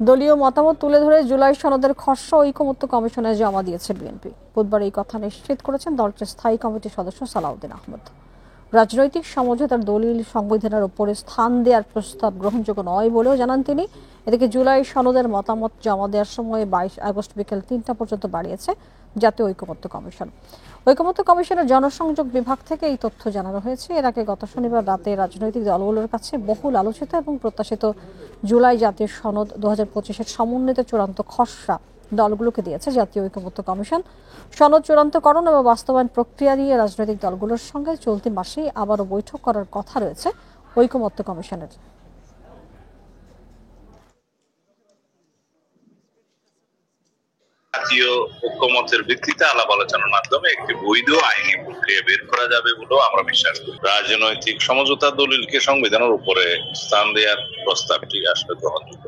দলীয় মতামত তুলে ধরে জুলাই সনদের খসড়া ঐকমত্য কমিশনে জমা দিয়েছে বিএনপি। বুধবার এই কথা নিশ্চিত করেছেন দলটির স্থায়ী কমিটির সদস্য সালাউদ্দিন আহমেদ। রাজনৈতিক সমঝোতার দলিল সংবিধানের উপরে স্থান দেওয়ার প্রস্তাব গ্রহণযোগ্য নয় বলেও জানান তিনি। এদিকে জুলাই সনদের মতামত জমা দেওয়ার সময় 22 আগস্ট বিকেল 3টা পর্যন্ত বাড়িয়েছে জাতীয় ঐকমত্য কমিশন। ঐকমত্য কমিশনের জনসংযোগ বিভাগ থেকে এই তথ্য জানানো হয়েছে। এর আগে গত শনিবার রাতে রাজনৈতিক দলগুলোর কাছে বহুল আলোচিত এবং প্রত্যাশিত জুলাই জাতীয় সনদ 2025-এর সমন্বিত চূড়ান্ত খসড়া দলগুলোকে দিয়েছে জাতীয় ঐকমত্য কমিশন। সনদ চূড়ান্তকরণ এবং বাস্তবায়ন প্রক্রিয়া নিয়ে রাজনৈতিক দলগুলোর সঙ্গে চলতি মাসেই আবারও বৈঠক করার কথা রয়েছে ঐকমত্য কমিশনের। জাতীয় ঐকমত্যের ভিত্তিতে আলাপ আলোচনার মাধ্যমে একটি বৈধ আইনি প্রক্রিয়া বের করা যাবে বলেও আমরা বিশ্বাস করি। রাজনৈতিক সমঝোতা দলিলকে সংবিধানের উপরে স্থান দেওয়ার প্রস্তাবটি আসলে গ্রহণযোগ্য।